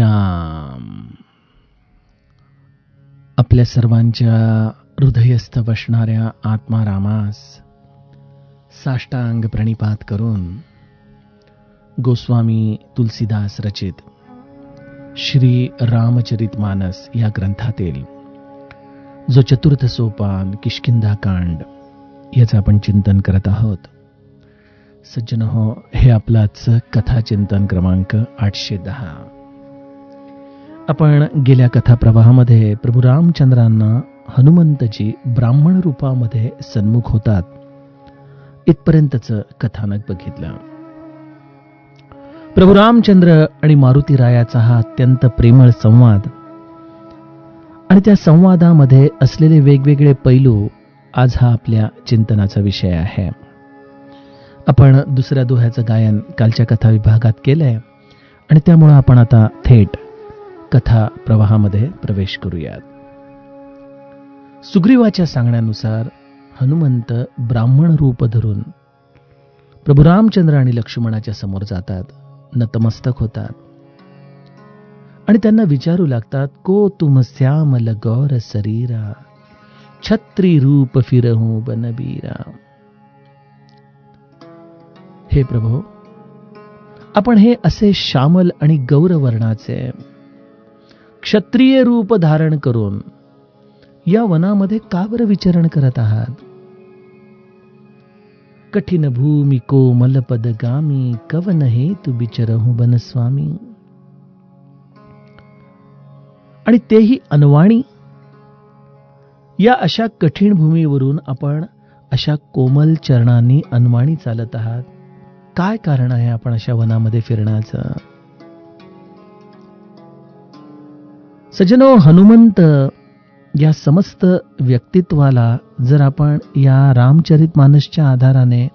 श्रीराम. आपल्या सर्वांच्या हृदयस्थ बसणाऱ्या आत्मारामास साष्टांग प्रणिपात करून गोस्वामी तुलसीदास रचित श्री रामचरितमानस या ग्रंथातील जो चतुर्थ सोपान किष्किंधाकांड याचं आपण चिंतन करत आहोत. सज्जनहो, हे आपलाच कथाचिंतन क्रमांक 810. आपण गेल्या कथाप्रवाहामध्ये प्रभू रामचंद्रांना हनुमंतजी ब्राह्मण रूपामध्ये सन्मुख होतात इथपर्यंतचं कथानक बघितलं. प्रभू रामचंद्र आणि मारुतीरायाचा हा अत्यंत प्रेमळ संवाद आणि त्या संवादामध्ये असलेले वेगवेगळे पैलू आज हा आपल्या चिंतनाचा विषय आहे. आपण दुसऱ्या दोह्याचं गायन कालच्या कथा विभागात केलंय आणि त्यामुळे आपण आता थेट कथा प्रवाहामध्ये प्रवेश करूयात. सुग्रीवाच्या सांगण्यानुसार हनुमंत ब्राह्मण रूप धरून प्रभू रामचंद्र आणि लक्ष्मणाच्या समोर जातात, नतमस्तक होतात आणि त्यांना विचारू लागतात, को तुम श्यामल गौर शरीरा छत्री रूप फिरहूं बनबीरा. हे प्रभो, आपण हे असे श्यामल आणि गौरवर्णाचे क्षत्रिय रूप धारण करून या वनामध्ये का बरं विचरण करत आहात? कठीण भूमी कोमल पदगामी कवन हेतु बिचरहूं बनस्वामी. आणि तेही अनवाणी. या अशा कठीण भूमीवरून आपण अशा कोमल चरणांनी अनवाणी चालत आहात. काय कारण आहे आपण अशा वनामध्ये फिरण्याचं? सज्जनो, हनुमंत या समस्त व्यक्तित्वाला जर आपण या रामचरितमानसच्या आधाराने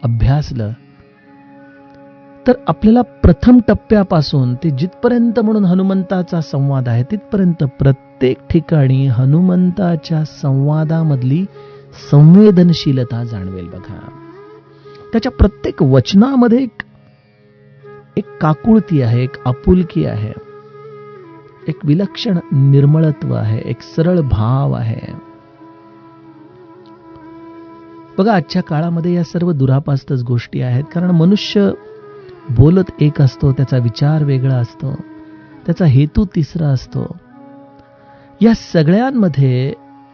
अभ्यासलं तर आपल्याला प्रथम टप्प्यापासून ते जिथपर्यंत म्हणून हनुमंताचा संवाद आहे तिथपर्यंत प्रत्येक ठिकाणी हनुमंताच्या संवादामधली संवेदनशीलता जाणवेल. बघा, त्याच्या प्रत्येक वचनामध्ये एक काकुळती आहे, एक आपुलकी आहे, एक विलक्षण निर्मळत्व आहे, एक सरळ भाव आहे. बघा, आजच्या काळामध्ये या सर्व दुरापास्तच गोष्टी आहेत. कारण मनुष्य बोलत एक असतो, त्याचा विचार वेगळा असतो, त्याचा हेतू तिसरा असतो. या सगळ्यांमध्ये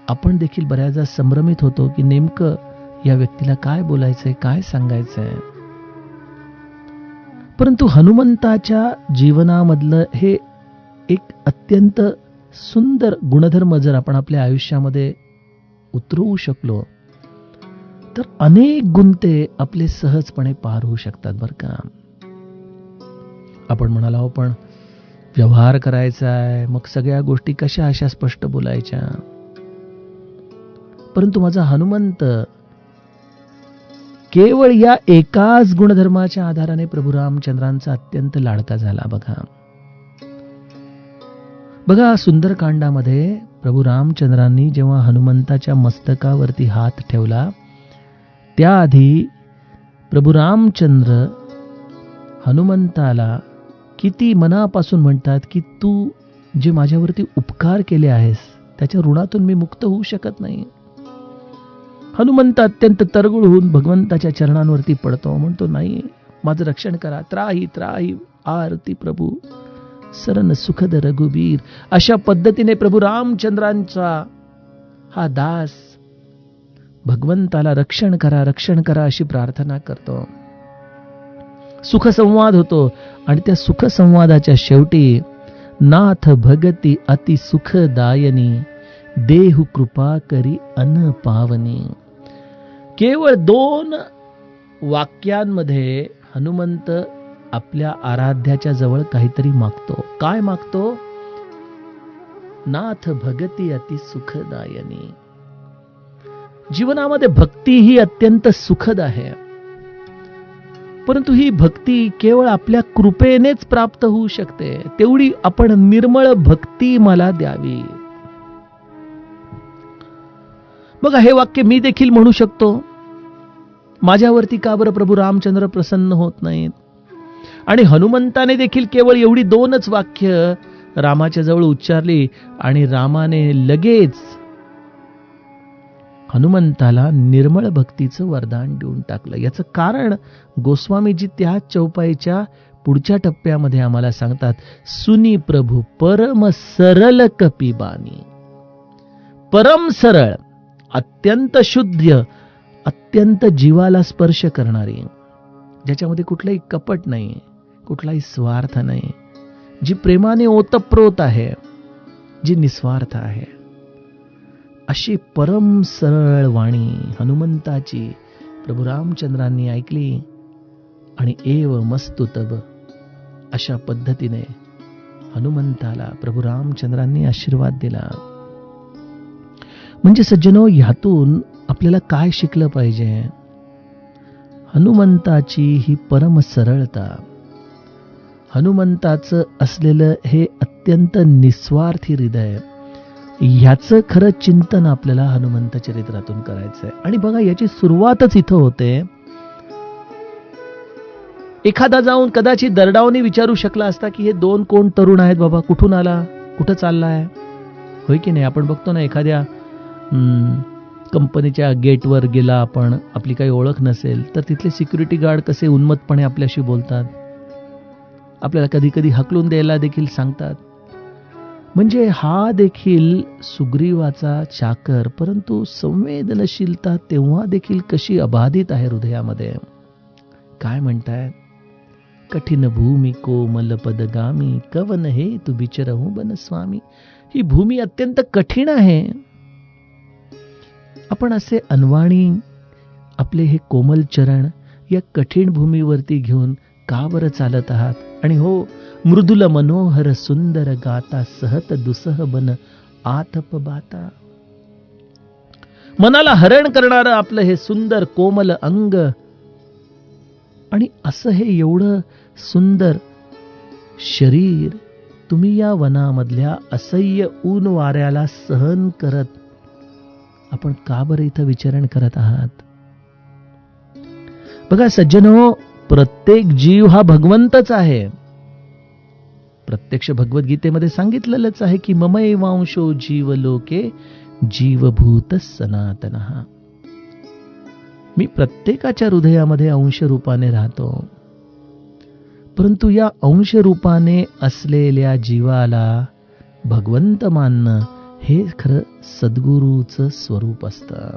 आपण देखील बऱ्याचदा संभ्रमित होतो की नेमकं या व्यक्तीला काय बोलायचंय, काय सांगायचंय. परंतु हनुमंताच्या जीवनामधलं हे एक अत्यंत सुंदर गुणधर्म जर आपण आपल्या आयुष्यामध्ये उतरवू शकलो तर अनेक गुंते आपले सहजपणे पार होऊ शकतात. बरं का, आपण म्हणाला पण व्यवहार करायचा आहे, मग सगळ्या गोष्टी कशा अशा स्पष्ट बोलायच्या. परंतु माझा हनुमंत केवळ या एकाच गुणधर्माच्या आधाराने प्रभू रामचंद्रांचा अत्यंत लाडका झाला. बघा, सुंदरकांडामध्ये प्रभू रामचंद्रांनी जेव्हा हनुमंताच्या मस्तकावरती हात ठेवला त्याआधी प्रभू रामचंद्र हनुमंताला किती मनापासून म्हणतात की तू जे माझ्यावरती उपकार केले आहेस त्याच्या ऋणातून मी मुक्त होऊ शकत नाही. हनुमंत अत्यंत तरगुळ होऊन भगवंताच्या चरणांवरती पडतो, म्हणतो, नाही, माझं रक्षण करा. त्राही त्राही आरती प्रभू सरन सुखद रघुबीर. अशा पद्धतीने प्रभू रामचंद्रांचा हा दास भगवंताला रक्षण करा, रक्षण करा अशी प्रार्थना करतो. सुखसंवाद होतो आणि त्या सुखसंवादाच्या शेवटी नाथ भगती अति सुखदायनी देहु कृपा करी अन पावनी. केवळ 2 वाक्यांमध्ये हनुमंत आपल्या आराध्याच्या जवळ काहीतरी मागतो. काय मागतो? नाथ भगती अति सुखदायनी. जीवनामध्ये भक्ती ही अत्यंत सुखद आहे, परंतु ही भक्ती केवळ आपल्या कृपेनेच प्राप्त होऊ शकते. तेवढी आपण निर्मळ भक्ती मला द्यावी. बघा, हे वाक्य मी देखील म्हणू शकतो. माझ्यावरती का बरं प्रभू रामचंद्र प्रसन्न होत नाहीत? आणि हनुमंताने देखील केवळ एवढी 2च वाक्य रामाच्या जवळ उच्चारली आणि रामाने लगेच हनुमंताला निर्मळ भक्तीचं वरदान देऊन टाकलं. याचं कारण गोस्वामीजी त्या चौपाईच्या पुढच्या टप्प्यामध्ये आम्हाला सांगतात, सुनी प्रभू परम सरल कपिबानी. परम सरळ, अत्यंत शुद्ध, अत्यंत जीवाला स्पर्श करणारी, ज्याच्यामध्ये कुठलाही कपट नाही, कुठलाही स्वार्थ नाही, जी प्रेमाने ओतप्रोत आहे, जी निस्वार्थ आहे, अशी परम सरळ वाणी हनुमंताची प्रभू रामचंद्रांनी ऐकली आणि एव मस्तु तब अशा पद्धतीने हनुमंताला प्रभू रामचंद्रांनी आशीर्वाद दिला. म्हणजे सज्जनो, ह्यातून आपल्याला काय शिकलं पाहिजे? हनुमंताची ही परम सरळता, हनुमंताचं असलेलं हे अत्यंत निस्वार्थी हृदय, ह्याचं खरं चिंतन आपल्याला हनुमंत चरित्रातून करायचंय. आणि बघा, याची सुरुवातच इथं होते. एखादा जाऊन कदाचित दरडावने विचारू शकला असता की हे 2 कोण तरुण आहेत बाबा, कुठून आला, कुठं चाललाय, होय की नाही? आपण बघतो ना, एखाद्या कंपनीच्या गेटवर गेला आपण, आपली काही ओळख नसेल तर तिथले सिक्युरिटी गार्ड कसे उन्मत्तपणे आपल्याशी बोलतात, आपल्याला कधी कधी हकलून द्यायला देखील सांगतात. म्हणजे हा देखील सुग्रीवाचा चाकर, परंतु संवेदनशीलता तेव्हा देखील कशी अबाधित आहे हृदयामध्ये. काय म्हणतायत? कठीण भूमी कोमल पदगामी, कवन हे तू बिचरहू बन स्वामी. ही भूमी अत्यंत कठीण आहे. आपण असे अनवाणी आपले हे कोमल चरण या कठीण भूमीवरती घेऊन का बरं चालत आहात? आणि हो, मृदुल मनोहर सुंदर गाता, सहत दुसह बन आतप बाता. मनाला हरण करणारं आपलं हे सुंदर कोमल अंग, आणि असं हे एवढं सुंदर शरीर तुम्ही या वनामधल्या असह्य ऊन वाऱ्याला सहन करत आपण का बरं इथं विचरण करत आहात? बघा सज्जनो, प्रत्येक जीव हा भगवंतच आहे. प्रत्यक्ष भगवद्गीतेमध्ये सांगितलेलंच आहे की ममैवांशो जीव लोके जीवभूत सनातनः. मी प्रत्येकाच्या हृदयामध्ये अंश रूपाने राहतो, परंतु या अंश रूपाने असलेल्या जीवाला भगवंत मानणं हे खरं सद्गुरूचं स्वरूप असतं.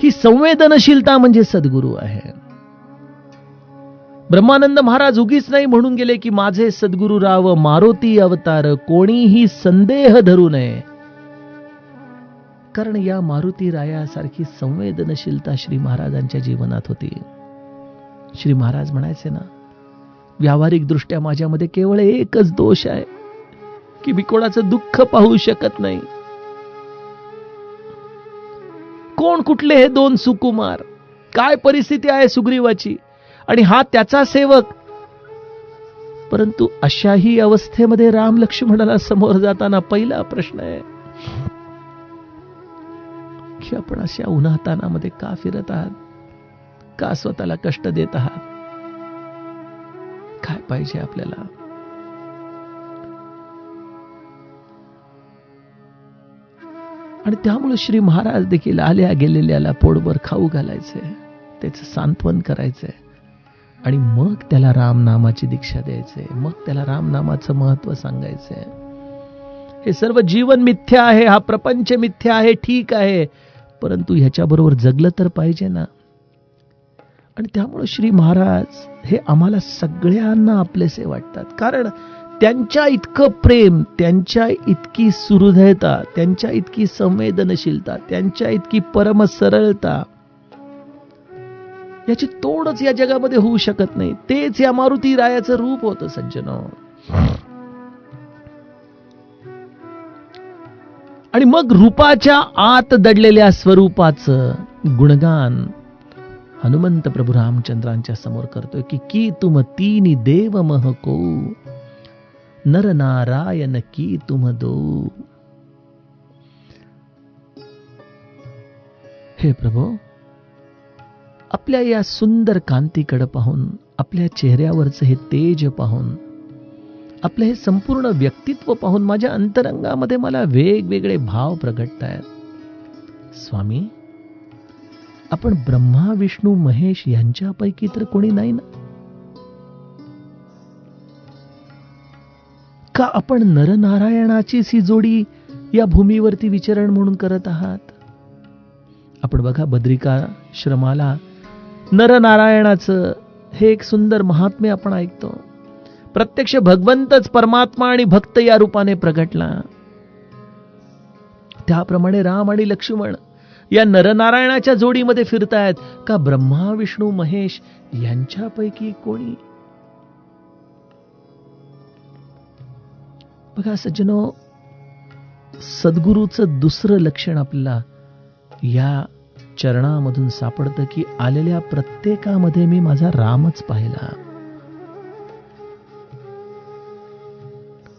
ही संवेदनशीलता म्हणजे सद्गुरू आहे. ब्रह्मानंद महाराज उगीच नाही म्हणून गेले की माझे सद्गुरू राव मारुती अवतार, कोणीही संदेह धरू नये. कारण या मारुती रायासारखी संवेदनशीलता श्री महाराजांच्या जीवनात होती. श्री महाराज म्हणायचे ना, व्यावहारिक दृष्ट्या माझ्यामध्ये केवळ एकच दोष आहे की मी कोणाचं दुःख पाहू शकत नाही. कोण कुठले हे 2 सुकुमार, काय परिस्थिती आहे सुग्रीवाची, आणि हा त्याचा सेवक. परंतु अशाही अवस्थेमध्ये राम लक्ष्मणाला समोर जाताना पहिला प्रश्न आहे की आपण अशा उन्हातानामध्ये का फिरत आहात, का स्वतःला कष्ट देत आहात, काय पाहिजे आपल्याला? आणि त्यामुळे श्री महाराज देखील आल्या गेलेल्याला पोटभर खाऊ घालायचे, त्याचं सांत्वन करायचे, आणि मग त्याला रामनामाची दीक्षा द्यायचे, मग त्याला रामनामाचं महत्व सांगायचे. हे सर्व जीवन मिथ्या आहे, हा प्रपंच मिथ्या आहे, ठीक आहे, परंतु ह्याच्याबरोबर जगलं तर पाहिजे ना. आणि त्यामुळे श्री महाराज हे आम्हाला सगळ्यांना आपलेसे वाटतात, कारण त्यांच्या इतकं प्रेम, त्यांच्या इतकी सुहृदयता, त्यांच्या इतकी संवेदनशीलता, त्यांच्या इतकी परम सरळता, याची तोडच या जगामध्ये होऊ शकत नाही. तेच या मारुती रायाचं रूप होतं सज्जनो. आणि मग रूपाच्या आत दडलेल्या स्वरूपाचं गुणगान हनुमंत प्रभू रामचंद्रांच्या समोर करतोय की तुम तीन देव मह को, नर नारायण की तुम दो. हे प्रभु, अब आपल्या या सुंदर कांतीकडे पाहून, आपल्या चेहऱ्यावरचं हे तेज पाहून, आपलं हे संपूर्ण व्यक्तित्व पाहून माझ्या अंतरंगामध्ये मला वेगवेगळे भाव प्रगटतायत. स्वामी, आपण ब्रह्मा विष्णू महेश यांच्यापैकी तर कोणी नाही ना? का आपण नरनारायणाचीच ही जोडी या भूमीवरती विचरण म्हणून करत आहात? आपण बघा, बद्रिकाश्रमाला नरनारायणाचं हे एक सुंदर महात्म्य आपण ऐकतो. प्रत्यक्ष भगवंतच परमात्मा आणि भक्त या रूपाने प्रगटला. त्याप्रमाणे राम आणि लक्ष्मण या नरनारायणाच्या जोडीमध्ये फिरतायत. का ब्रह्मा विष्णू महेश यांच्यापैकी कोणी? बघा सज्जनो, सद्गुरूचं दुसरं लक्षण आपल्याला या चरणामधून सापडतं की आलेल्या प्रत्येकामध्ये मी माझा रामच पाहिला.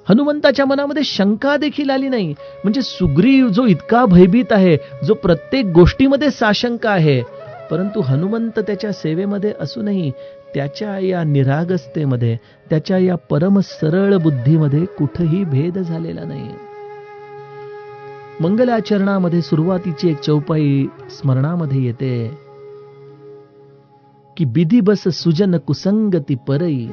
हनुमंताच्या मनामध्ये शंका देखील आली नाही. म्हणजे सुग्रीव जो इतका भयभीत आहे, जो प्रत्येक गोष्टीमध्ये साशंक आहे, परंतु हनुमंत त्याच्या सेवेमध्ये असूनही त्याच्या या निरागसतेमध्ये, त्याच्या या परम सरळ बुद्धीमध्ये कुठेही भेद झालेला नाही. मंगलाचरणामध्ये सुरुवातीची एक चौपाई स्मरणामध्ये येते की बिधी बस सुजन कुसंगती परई.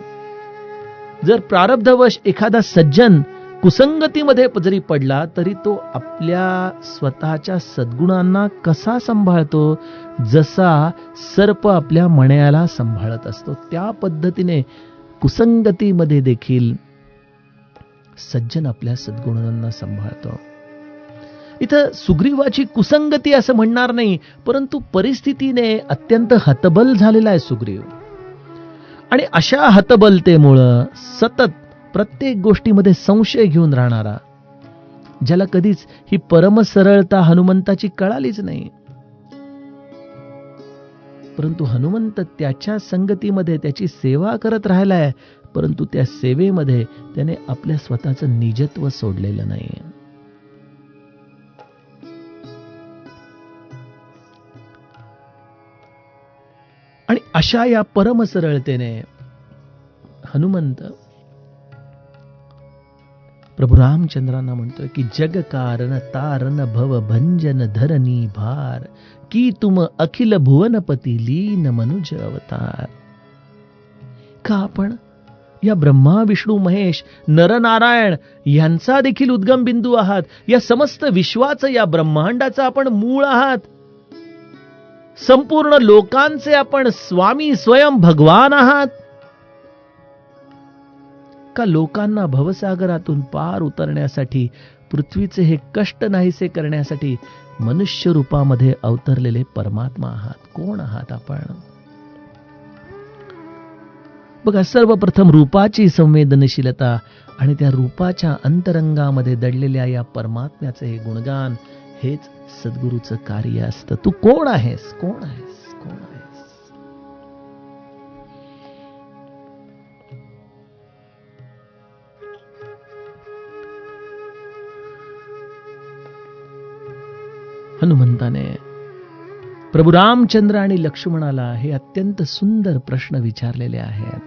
जर प्रारब्धवश एखादा सज्जन कुसंगतीमध्ये जरी पडला तरी तो आपल्या स्वतःच्या सद्गुणांना कसा सांभाळतो, जसा सर्प आपल्या मण्याला सांभाळत असतो, त्या पद्धतीने कुसंगतीमध्ये देखील सज्जन आपल्या सद्गुणांना सांभाळतो. इथं सुग्रीवाची कुसंगती असं म्हणणार नाही, परंतु परिस्थितीने अत्यंत हतबल झालेला आहे सुग्रीव. आणि अशा हतबलतेमुळं सतत प्रत्येक गोष्टीमध्ये संशय घेऊन राहणारा, ज्याला कधीच ही परमसरळता हनुमंताची कळालीच नाही, परंतु हनुमंत त्याच्या संगतीमध्ये त्याची सेवा करत राहिलाय, परंतु त्या सेवेमध्ये त्याने आपल्या स्वतःचं निजत्व सोडलेलं नाही. आणि अशा या परमसरळतेने हनुमंत प्रभू रामचंद्रांना म्हणतोय की जग कारण तारण भव भंजन धरणी भार, की तुम अखिल भुवनपती लीन मनुज अवतार. का आपण या ब्रह्मा विष्णू महेश नरनारायण यांचा देखील उद्गम बिंदू आहात. या समस्त विश्वाचं, या ब्रह्मांडाचं आपण मूळ आहात. संपूर्ण लोकांचे आपण स्वामी स्वयं भगवान आहात. का लोकांना भवसागरातून पार उतरण्यासाठी, पृथ्वीचे हे कष्ट नाहीसे करण्यासाठी मनुष्य रूपामध्ये अवतरलेले परमात्मा आहात? कोण आहात आपण? बघा, सर्वप्रथम रूपाची संवेदनशीलता आणि त्या रूपाच्या अंतरंगामध्ये दडलेल्या या परमात्म्याचे हे गुणगान, हेच सद्गुरूचं कार्य असतं. तू कोण आहेस? कोण आहेस? कोण आहेस? हनुमंताने प्रभू रामचंद्र आणि लक्ष्मणाला हे अत्यंत सुंदर प्रश्न विचारलेले आहेत.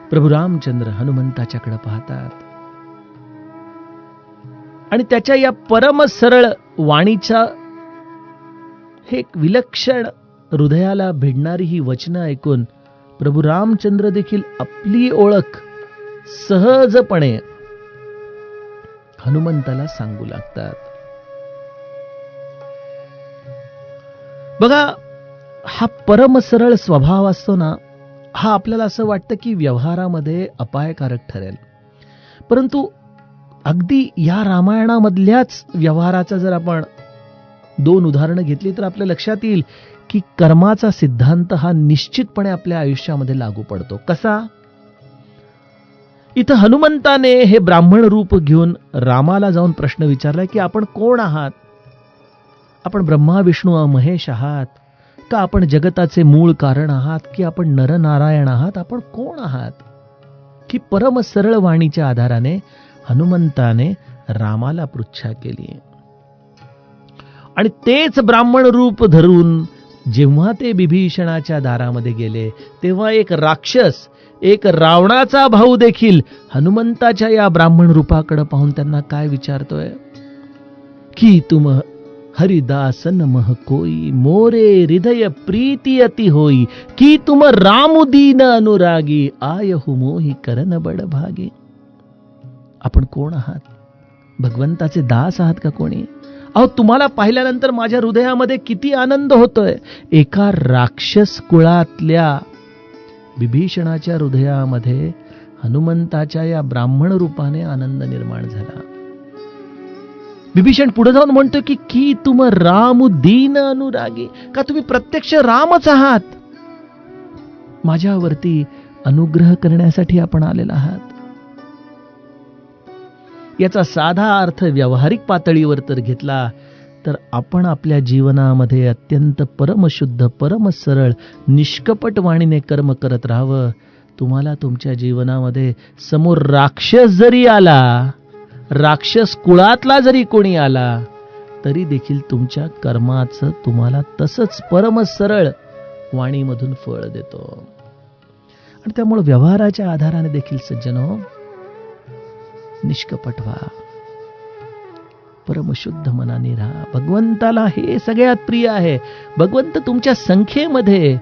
प्रभू रामचंद्र हनुमंताच्याकडे पाहतात आणि त्याच्या या परम सरळ वाणीचा हे एक विलक्षण, हृदयाला भिडणारी ही वचनं ऐकून प्रभू रामचंद्र देखील आपली ओळख सहजपणे हनुमंताला सांगू लागतात. बघा, हा परम सरळ स्वभाव असतो ना, हा आपल्याला असं वाटतं की व्यवहारामध्ये अपायकारक ठरेल, परंतु अगदी या रामायणामधल्याच व्यवहाराचा जर आपण 2 उदाहरणं घेतली तर आपल्या लक्षात येईल की कर्माचा सिद्धांत हा निश्चितपणे आपल्या आयुष्यामध्ये लागू पडतो. कसा? इथं हनुमंताने हे ब्राह्मण रूप घेऊन रामाला जाऊन प्रश्न विचारला की आपण कोण आहात? आपण ब्रह्मा विष्णू महेश आहात का? आपण जगताचे मूळ कारण आहात की आपण नरनारायण आहात? आपण कोण आहात? की परम सरळ वाणीच्या आधाराने हनुमंताने रामाला पृच्छा केली. आणि तेच ब्राह्मण रूप धरून जेव्हा ते बिभीषणाच्या दारामध्ये गेले, तेव्हा एक राक्षस, एक रावणाचा भाऊ देखील हनुमंताच्या या ब्राह्मण रूपाकडे पाहून त्यांना काय विचारतोय की तुम हरिदासन मह कोई, मोरे हृदय प्रीती अति होई, की तुम रामुदीन अनुरागी, आयहु मोही करन बड भागी. आपण कोण आहात? भगवंताचे दास आहात का कोणी? अहो, तुम्हाला पाहिल्यानंतर माझ्या हृदयामध्ये किती आनंद होतोय. एका राक्षस कुळातल्या बिभीषणाच्या हृदयामध्ये हनुमंताच्या या ब्राह्मण रूपाने आनंद निर्माण झाला. बिभीषण पुढे जाऊन म्हणतो की तुम राम दीन अनुरागी, का तुम्ही प्रत्यक्ष रामच आहात? माझ्यावरती अनुग्रह करण्यासाठी आपण आलेला आहात. याचा साधा अर्थ व्यावहारिक पातळीवर तर घेतला तर आपण आपल्या जीवनामध्ये अत्यंत परमशुद्ध, परमसरळ, निष्कपट वाणीने कर्म करत राहावं. तुम्हाला तुमच्या जीवनामध्ये समोर राक्षस जरी आला, राक्षस कुळातला जरी कोणी आला, तरी देखील तुमच्या कर्माचं तुम्हाला तसंच परमसरळ वाणीमधून फळ देतो. आणि त्यामुळे व्यवहाराच्या आधाराने देखील सज्जनो निष्कपट व्हा, परमशुद्ध मनाने राहा. भगवंताला हे सगळ्यात प्रिय आहे. भगवंत तुमच्या संख्येमध्ये,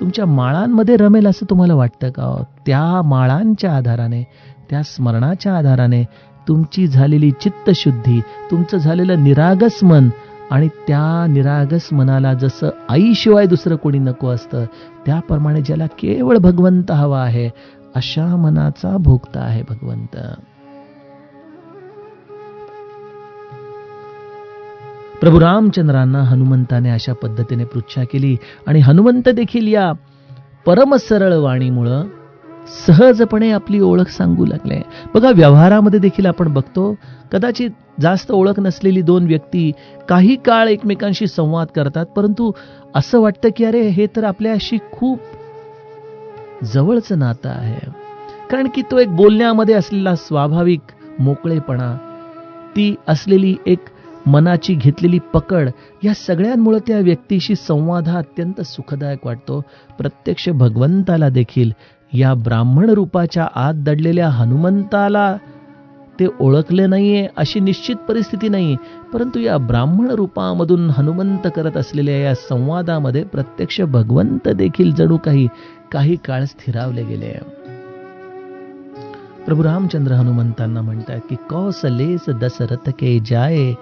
तुमच्या माळांमध्ये रमेल असं तुम्हाला वाटतं का? त्या माळांच्या आधाराने, त्या स्मरणाच्या आधाराने तुमची झालेली चित्तशुद्धी, तुमचं झालेलं निरागस मन, आणि त्या निरागस मनाला जसं आईशिवाय दुसरं कोणी नको असतं, त्याप्रमाणे ज्याला केवळ भगवंत हवा आहे, अशा मनाचा भोगता आहे भगवंत. प्रभू रामचंद्रांना हनुमंताने अशा पद्धतीने पृच्छा केली आणि हनुमंत देखील या परमसरळ वाणीमुळं सहजपणे आपली ओळख सांगू लागले. बघा, व्यवहारामध्ये देखील आपण बघतो, कदाचित जास्त ओळख नसलेली दोन व्यक्ती काही काळ एकमेकांशी संवाद करतात, परंतु असं वाटतं की अरे, हे तर आपल्याशी खूप जवळचं नातं आहे. कारण की तो एक बोलण्यामध्ये असलेला स्वाभाविक मोकळेपणा, ती असलेली एक मनाची घेतलेली पकड, या सगळ्यांमुळे त्या व्यक्तीशी संवाद हा अत्यंत सुखदायक वाटतो. प्रत्यक्ष भगवंताला देखील या ब्राह्मण रूपाच्या आत दडलेल्या हनुमंताला ते ओळखले नाहीये अशी निश्चित परिस्थिती नाही, परंतु या ब्राह्मण रूपामधून हनुमंत करत असलेल्या या संवादामध्ये प्रत्यक्ष भगवंत देखील जणू काही काळ स्थिरावले गेले. प्रभू रामचंद्र हनुमंतांना म्हणतात की कौसलेस दशरथ के जाए,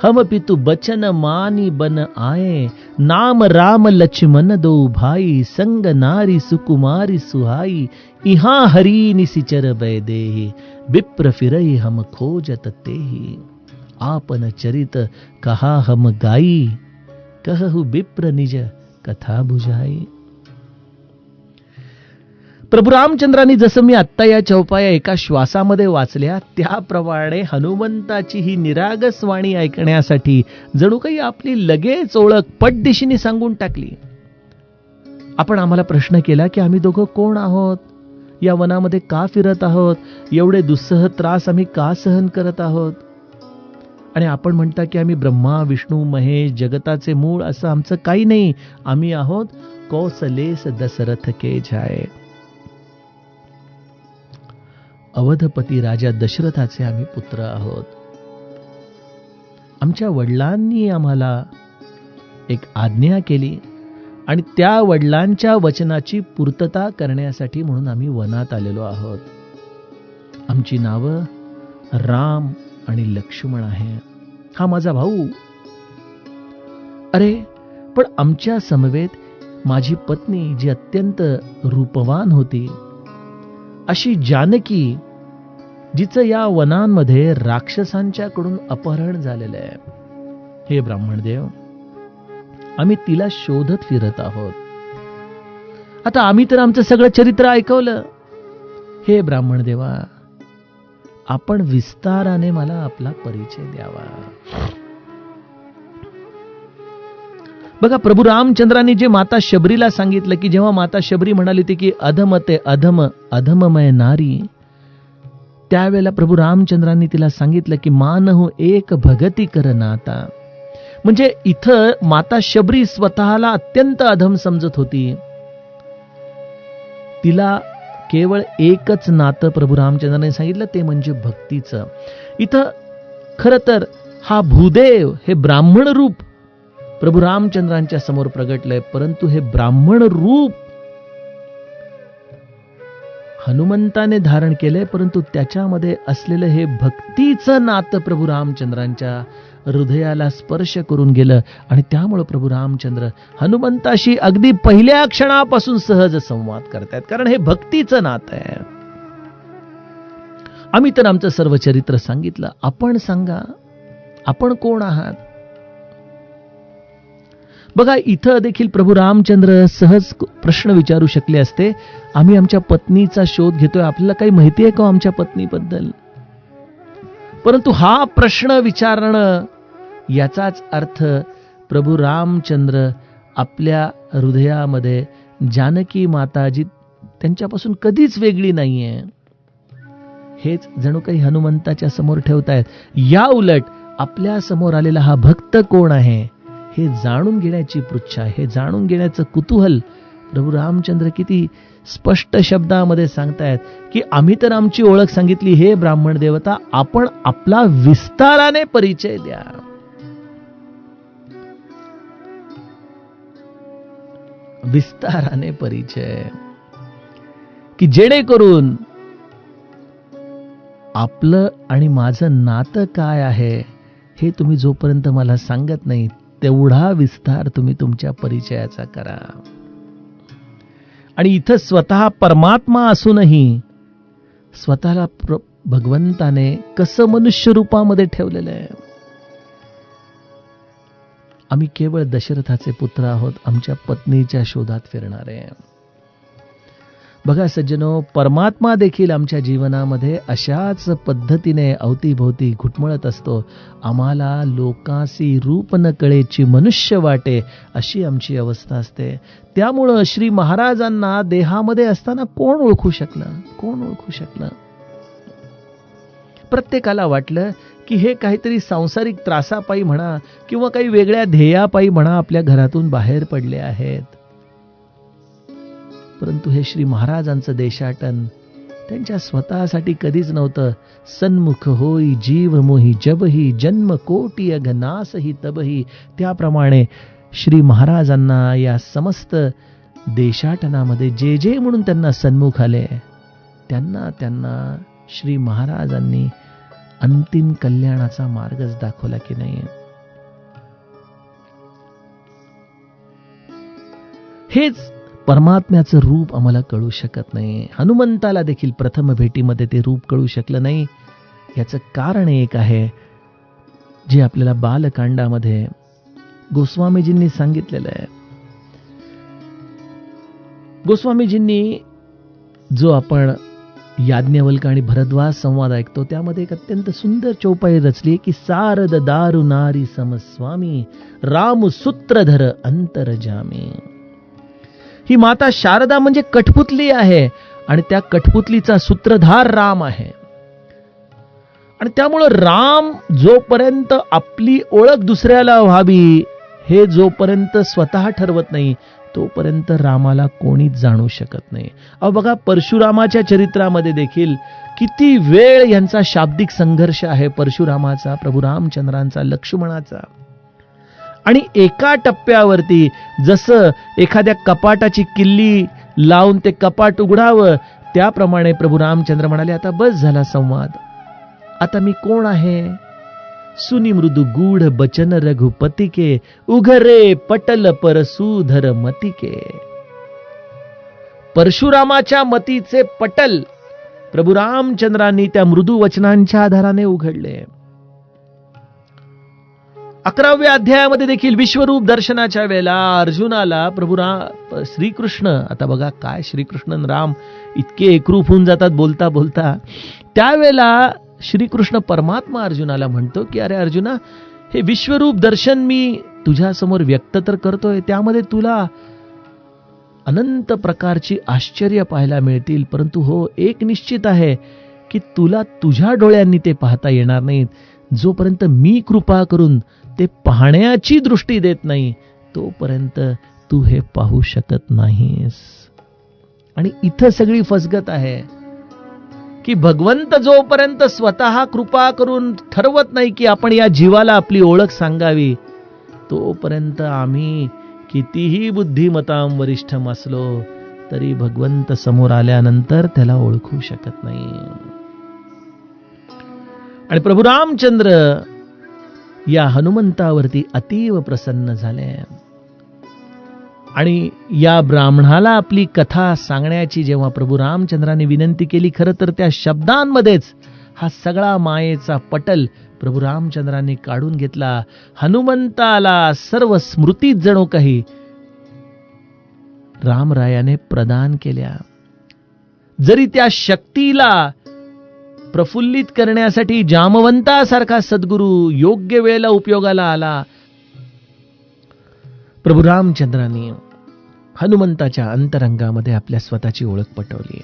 हम पितु बचन मानी बन आए, नाम राम लक्ष्मण दो भाई, संग नारी सुकुमारी सुहाई, इहाँ हरि निसिचर बैदेहि, विप्र फिरई हम खोजत तेहि, आपन चरित कहा हम गाई, कहु विप्र निज कथा बुझाई. प्रभू रामचंद्रांनी जसं मी आत्ता या चौपाया एका श्वासामध्ये वाचल्या, त्याप्रमाणे हनुमंताची ही निरागस वाणी ऐकण्यासाठी जणू काही आपली लगेच ओळख पटदिशीने सांगून टाकली. आपण आम्हाला प्रश्न केला की आम्ही दोघं कोण आहोत, या वनामध्ये का फिरत आहोत, एवढे दुस्सह त्रास आम्ही का सहन करत आहोत. आणि आपण म्हणता की आम्ही ब्रह्मा विष्णू महेश जगताचे मूळ, असं आमचं काही नाही. आम्ही आहोत कौसलेस दशरथ के जाए, अवधपती राजा दशरथाचे आम्ही पुत्र आहोत. आमच्या वडिलांनी आम्हाला एक आज्ञा केली आणि त्या वडिलांच्या वचनाची पूर्तता करण्यासाठी म्हणून आम्ही वनात आलेलो आहोत. आमची नावं राम आणि लक्ष्मण आहे. हा माझा भाऊ. अरे, पण आमच्या समवेत माझी पत्नी जी अत्यंत रूपवान होती, अशी जानकी, जिचं या वनांमध्ये राक्षसांच्याकडून अपहरण झालेलं आहे. हे ब्राह्मणदेव, आम्ही तिला शोधत फिरत आहोत. आता आम्ही तर आमचं सगळं चरित्र ऐकवलं. हे ब्राह्मणदेवा, आपण विस्ताराने मला आपला परिचय द्यावा. बघा, प्रभू रामचंद्रांनी जे माता शबरीला सांगितलं की जेव्हा माता शबरी म्हणाली होती की अधम ते अधम, अधममय नारी, त्यावेळेला प्रभू रामचंद्रांनी तिला सांगितलं की मानहु एक भगती कर नाता, म्हणजे इथं माता शबरी स्वतःला अत्यंत अधम समजत होती. तिला केवळ एकच नातं प्रभू रामचंद्राने सांगितलं, ते म्हणजे भक्तीचं. इथं खरं तर हा भूदेव, हे ब्राह्मण रूप प्रभू रामचंद्रांच्या समोर प्रगटलंय, परंतु हे ब्राह्मण रूप हनुमंताने धारण केलंय, परंतु त्याच्यामध्ये असलेलं हे भक्तीचं नातं प्रभू रामचंद्रांच्या हृदयाला स्पर्श करून गेलं आणि त्यामुळे प्रभू रामचंद्र हनुमंताशी अगदी पहिल्या क्षणापासून सहज संवाद करतायत, कारण हे भक्तीचं नातं आहे. आम्ही तर आमचं सर्व चरित्र सांगितलं, आपण सांगा, आपण कोण आहात? बघा, इथं देखील प्रभू रामचंद्र सहज प्रश्न विचारू शकले असते, आम्ही आमच्या पत्नीचा शोध घेतोय, आपल्याला काही माहिती आहे का आमच्या पत्नीबद्दल? परंतु हा प्रश्न विचारणं, याचाच अर्थ प्रभू रामचंद्र आपल्या हृदयामध्ये जानकी माताजी त्यांच्यापासून कधीच वेगळी नाहीये, हेच जणू काही हनुमंताच्या समोर ठेवतायत. या उलट आपल्या समोर आलेला हा भक्त कोण आहे हे जाणून घेण्याची पृच्छा, हे जाणून घेण्याचं कुतूहल प्रभू रामचंद्र किती स्पष्ट शब्दामध्ये सांगतायत की आम्ही तर आमची ओळख सांगितली, हे ब्राह्मण देवता, आपण आपला विस्ताराने परिचय द्या. विस्ताराने परिचय, की जेणेकरून आपलं आणि माझं नातं काय आहे हे तुम्ही जोपर्यंत मला सांगत नाही, तेवढा विस्तार तुम्ही तुमच्या परिचयाचा करा. आणि इथं स्वतः परमात्मा असूनही स्वतःला भगवंताने कसं मनुष्य रूपामध्ये ठेवलेलं आहे. आम्ही केवळ दशरथाचे पुत्र आहोत, आमच्या पत्नीच्या शोधात फिरणारे. बघा सज्जनो, परमात्मा देखील आमच्या जीवनामध्ये अशाच पद्धतीने अवतीभोवती घुटमळत असतो. आम्हाला लोकांसी रूप न कळेची मनुष्य वाटे, अशी आमची अवस्था असते. त्यामुळं श्री महाराजांना देहामध्ये असताना कोण ओळखू शकलं? कोण ओळखू शकलं? प्रत्येकाला वाटलं की हे काहीतरी सांसारिक त्रासापायी म्हणा किंवा काही वेगळ्या ध्येयापायी म्हणा आपल्या घरातून बाहेर पडले आहेत. परंतु हे श्री महाराजांचं देशाटन त्यांच्या स्वतःसाठी कधीच नव्हतं. सन्मुख होई जीव मोही जबही, जन्म कोटी अघनासही तबही. त्याप्रमाणे श्री महाराजांना या समस्त देशाटनामध्ये जे जे म्हणून त्यांना सन्मुख आले, त्यांना श्री महाराजांनी अंतिम कल्याणाचा मार्गच दाखवला की नाही? हेच परमात्म्याचं रूप आम्हाला कळू शकत नाही. हनुमंताला देखील प्रथम भेटीमध्ये ते रूप कळू शकलं नाही. याचं कारण एक आहे, जे आपल्याला बालकांडामध्ये गोस्वामीजींनी सांगितलेलं आहे. गोस्वामीजींनी जो आपण याज्ञवल्क आणि भरद्वाज संवाद ऐकतो, त्यामध्ये एक अत्यंत सुंदर चौपाई रचली की सारद दारू नारी समस्वामी, राम सूत्रधर अंतरजामी. ही माता शारदा म्हणजे कठपुतली आहे आणि त्या कठपुतलीचा सूत्रधार राम आहे. आणि त्यामुळं राम जोपर्यंत आपली ओळख दुसऱ्याला व्हावी हे जोपर्यंत स्वतः ठरवत नाही, तोपर्यंत रामाला कोणीच जाणू शकत नाही. अहो बघा, परशुरामाच्या चरित्रामध्ये देखील किती वेळ यांचा शाब्दिक संघर्ष आहे, परशुरामाचा, प्रभू रामचंद्रांचा, लक्ष्मणाचा. आणि एका टप्प्यावरती जसं एखाद्या कपाटाची किल्ली लावून ते कपाट उघडावं, त्याप्रमाणे प्रभू रामचंद्र म्हणाले, आता बस झाला संवाद, आता मी कोण आहे? सुनी मृदु गूढ बचन रघुपती के, उघरे पटल परसूधर मतिके. परशुरामाच्या मतीचे पटल प्रभू रामचंद्रांनी त्या मृदू वचनांच्या आधाराने उघडले. 11व्या अध्यायामध्ये देखील विश्वरूप दर्शनाच्या वेळेला अर्जुनाला श्रीकृष्ण, आता बघा काय श्रीकृष्ण राम इतके एकरूप होऊन जातात बोलता बोलता, त्यावेळेला श्रीकृष्ण परमात्मा अर्जुनाला म्हणतो की अरे अर्जुना, हे विश्वरूप दर्शन मी तुझ्या समोर व्यक्त तर करतोय, त्यामध्ये तुला अनंत प्रकारची आश्चर्य पाहायला मिळतील, परंतु हो, एक निश्चित आहे की तुला तुझ्या डोळ्यांनी ते पाहता येणार नाहीत. जोपर्यंत मी कृपा करून ते पाहण्याची दृष्टी देत नाही तोपर्यंत तू हे पाहू शकत नाहीस. आणि इथं सगळी फसगत आहे की भगवंत जोपर्यंत स्वतः कृपा करून ठरवत नाही की आपण या जीवाला आपली ओळख सांगावी, तोपर्यंत आम्ही कितीही बुद्धिमतां वरिष्ठम असलो तरी भगवंत समोर आल्यानंतर त्याला ओळखू शकत नाही. आणि प्रभू रामचंद्र या हनुमंतावरती अतीव प्रसन्न झाले आणि या ब्राह्मणाला आपली कथा सांगण्याची जेव्हा प्रभू रामचंद्राने विनंती केली, खरं तर त्या शब्दांमध्येच हा सगळा मायेचा पटल प्रभू रामचंद्रांनी काढून घेतला. हनुमंताला सर्व स्मृती जणू काही रामरायाने प्रदान केल्या. जरी त्या शक्तीला प्रफुल्लित करण्यासाठी जामवंतासारखा सद्गुरू योग्य वेळेला उपयोगाला आला, प्रभू रामचंद्रांनी हनुमंताच्या अंतरंगामध्ये आपल्या स्वतःची ओळख पटवली.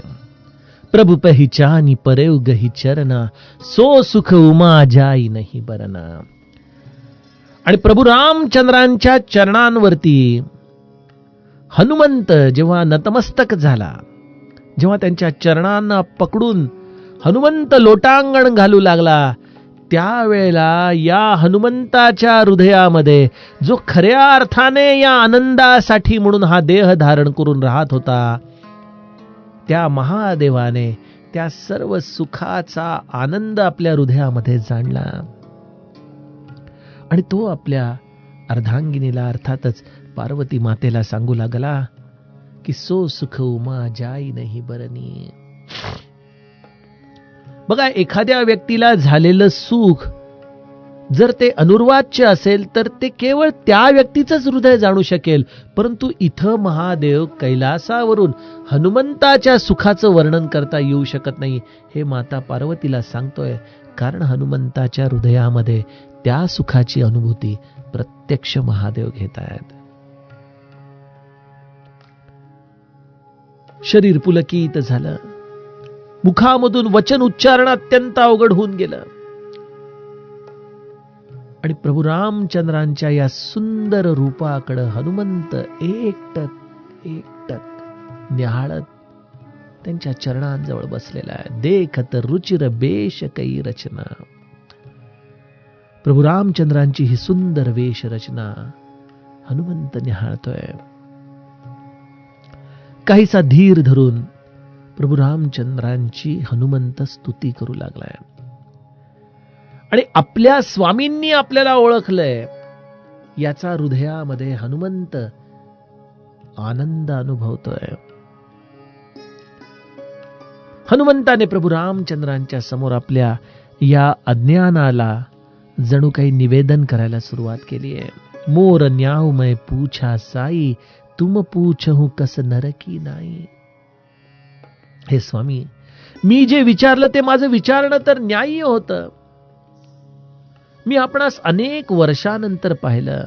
प्रभु पहिचानी परेव गही चरना, सो सुख उमा जाई नाही बरना. आणि प्रभू रामचंद्रांच्या चरणांवरती हनुमंत जेव्हा नतमस्तक झाला, जेव्हा त्यांच्या चरणांना पकडून हनुमंत लोटांगण घालू लागला, त्यावेळेला या हनुमंताच्या हृदयामध्ये जो खऱ्या अर्थाने या आनंदासाठी म्हणून हा देह धारण करून राहत होता, त्या महादेवाने त्या सर्व सुखाचा आनंद आपल्या हृदयामध्ये जाणला आणि तो आपल्या अर्धांगिनीला अर्थातच पार्वती मातेला सांगू लागला की सो सुख उमा जाई नाही बरनी. बघा, एखाद्या व्यक्तीला झालेलं सुख जर ते अनुर्वाच्य असेल तर ते केवळ त्या व्यक्तीचंच हृदय जाणू शकेल, परंतु इथं महादेव कैलासावरून हनुमंताच्या सुखाचं वर्णन करता येऊ शकत नाही हे माता पार्वतीला सांगतोय, कारण हनुमंताच्या हृदयामध्ये त्या सुखाची अनुभूती प्रत्यक्ष महादेव घेत आहेत. शरीर पुलकित झालं, मुखामधून वचन उच्चारण अत्यंत अवघड होऊन गेलं आणि प्रभू रामचंद्रांच्या या सुंदर रूपाकडे हनुमंत एकटक निहाळत त्यांच्या चरणांजवळ बसलेला आहे. देखत रुचिर बेश कै रचना. प्रभू रामचंद्रांची ही सुंदर वेश रचना हनुमंत निहाळतोय. काहीसा धीर धरून प्रभू रामचंद्रांची हनुमंत स्तुती करू लागलाय आणि आपल्या स्वामींनी आपल्याला ओळखलंय याचा हृदयामध्ये हनुमंत आनंद अनुभवतोय. हनुमंताने प्रभू रामचंद्रांच्या समोर आपल्या या अज्ञानाला जणू काही निवेदन करायला सुरुवात केली आहे. मोर न्याव मैं पूछा साई, तुम पूछहु कस नरकी नाही. हे स्वामी, मी जे विचारलं ते माझं विचारणं तर न्याय्य होतं. मी आपणास अनेक वर्षानंतर पाहिलं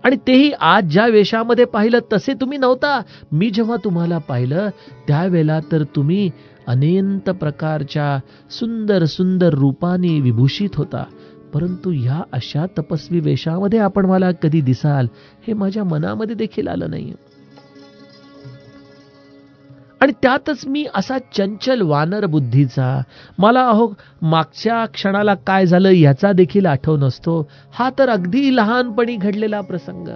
आणि तेही आज ज्या वेशामध्ये पाहिलं तसे तुम्ही नव्हता. मी जेव्हा तुम्हाला पाहिलं त्यावेळेला तर तुम्ही अनंत प्रकारच्या सुंदर सुंदर रूपाने विभूषित होता, परंतु ह्या अशा तपस्वी वेशामध्ये आपण मला कधी दिसाल हे माझ्या मनामध्ये देखील आलं नाही. आणि त्यातच मी असा चंचल वानर बुद्धीचा, मला मागच्या क्षणाला काय झालं याचा देखील आठव नसतो. हा तर अगदी लहानपणी घडलेला प्रसंग,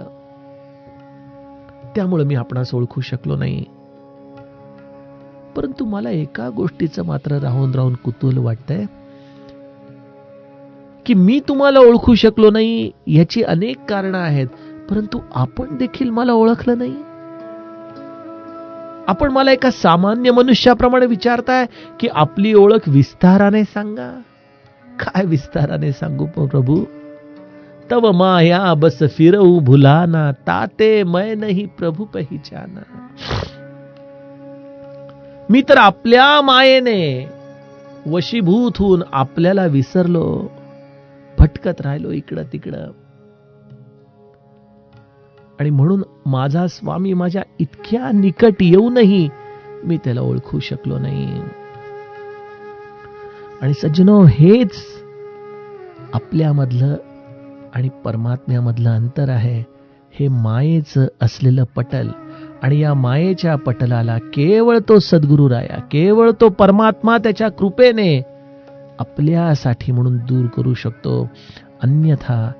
त्यामुळे मी आपणास ओळखू शकलो नाही. परंतु मला एका गोष्टीचं मात्र राहून राहून कुतूहल वाटतंय की मी तुम्हाला ओळखू शकलो नाही याची अनेक कारणं आहेत, परंतु आपण देखील मला ओळखलं नाही. आपण मला एका सामान्य मनुष्याप्रमाणे विचारताय की आपली ओळख विस्ताराने सांगा. काय विस्ताराने सांगू प्रभू? तव माया बस फिरऊ भुलाना, ताते मैं नहीं प्रभु पहिचाना. मी तर आपल्या मायेने वशीभूत होऊन आपल्याला विसरलो, भटकत राहिलो इकडं तिकडं. आणि म्हणून माझा स्वामी माझ्या इतक्या निकट येऊनही मी त्याला ओळखू शकलो नाही. आणि सज्जनो, हेच आपल्यामधलं आणि परमात्म्यामधलं अंतर आहे. हे मायेचं असलेलं पटल, आणि या मायेच्या पटलाला केवळ तो सद्गुरू राया, केवळ तो परमात्मा त्याच्या कृपेने आपल्यासाठी म्हणून दूर करू शकतो. अन्यथा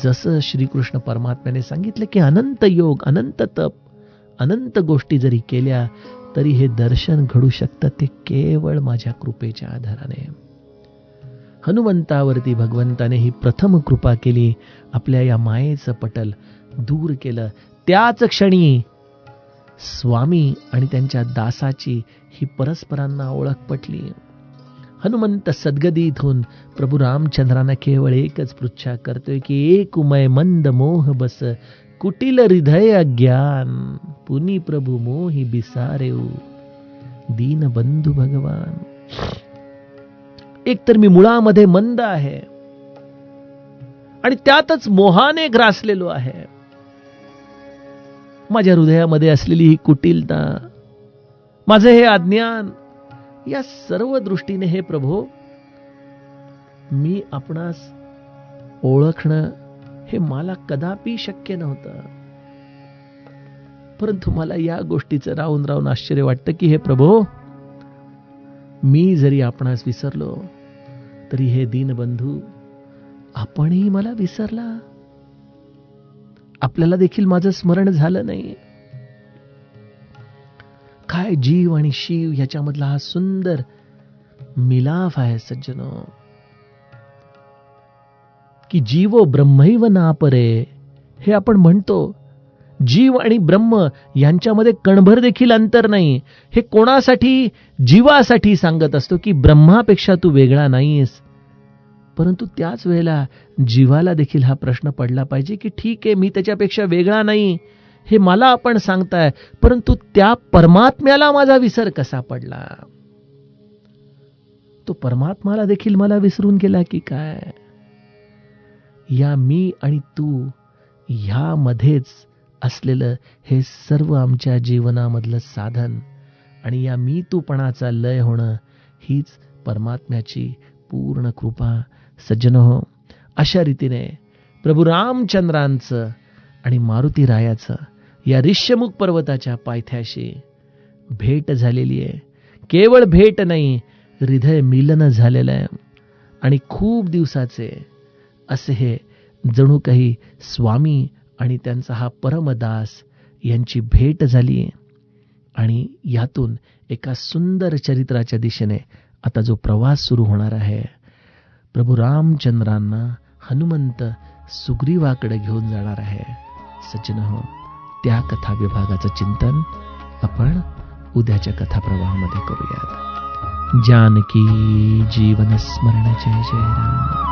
जसं श्रीकृष्ण परमात्म्याने सांगितलं की अनंत योग, अनंत तप, अनंत गोष्टी जरी केल्या तरी हे दर्शन घडू शकतं ते केवळ माझ्या कृपेच्या आधाराने. हनुमंतावरती भगवंताने ही प्रथम कृपा केली, आपल्या या मायेचं पटल दूर केलं. त्याच क्षणी स्वामी आणि त्यांच्या दासाची ही परस्परांना ओळख पटली. हनुमंत सद्गदित होऊन प्रभू रामचंद्रांना केवळ एकच पृच्छा करतोय की एक उमय मंद मोह बस, कुटिल हृदय अज्ञान, पुनी प्रभू मोहि बिसारेऊ, दीन बंधू भगवान. एक तर मी मुळामध्ये मंद आहे आणि त्यातच मोहाने ग्रासलेलो आहे. माझ्या हृदयामध्ये असलेली ही कुटिलता, माझं हे अज्ञान, या सर्व दृष्टीने हे प्रभो मी आपणास ओळखणं हे मला कदापि शक्य नव्हतं. परंतु मला या गोष्टीचं राहून राहून आश्चर्य वाटतं की हे प्रभो, मी जरी आपणास विसरलो तरी हे दीनबंधू आपणही मला विसरला. आपल्याला देखील माझं स्मरण झालं नाही. काय जीव आणि शिव ह्याच्यामधला हा सुंदर मिलाफ आहे सज्जनो, की जीवो ब्रह्मैव नापरे. हे आपण म्हणतो, जीव आणि ब्रह्म यांच्यामध्ये कणभर देखील अंतर नाही. हे कोणासाठी? जीवासाठी सांगत असतो की ब्रह्मापेक्षा तू वेगळा नाहीस. परंतु त्याच वेळेला जीवाला देखील हा प्रश्न पडला पाहिजे की ठीक आहे, मी त्याच्यापेक्षा वेगळा नाही हे मला आपण सांगताय, परंतु त्या परमात्म्याला माझा विसर कसा पडला? तो परमात्माला देखील मला विसरून गेला की काय? या मी आणि तू ह्यामध्येच असलेलं हे सर्व आमच्या जीवनामधलं साधन आणि या मी तूपणाचा लय होणं हीच परमात्म्याची पूर्ण कृपा. सज्जनो, अशा रीतीने प्रभू रामचंद्रांचं आणि मारुती रायाचं या ऋष्यमुख पर्वताच्या पायथ्याशी भेट झालेली आहे. केवळ भेट नाही, हृदय मिलन झालेलं आहे. आणि खूप दिवसाचे असे हे जणू काही स्वामी आणि त्यांचा हा परमदास यांची भेट झाली. आणि यातून एका सुंदर चरित्राच्या दिशेने आता जो प्रवास सुरू होणार आहे, प्रभू रामचंद्रांना हनुमंत सुग्रीवाकडे घेऊन जाणार आहे. सज्जनो, त्या कथा विभागाचं चिंतन आपण उद्याच्या कथा प्रवाहामध्ये करूयात. जानकी जीवन स्मरण जय जय राम.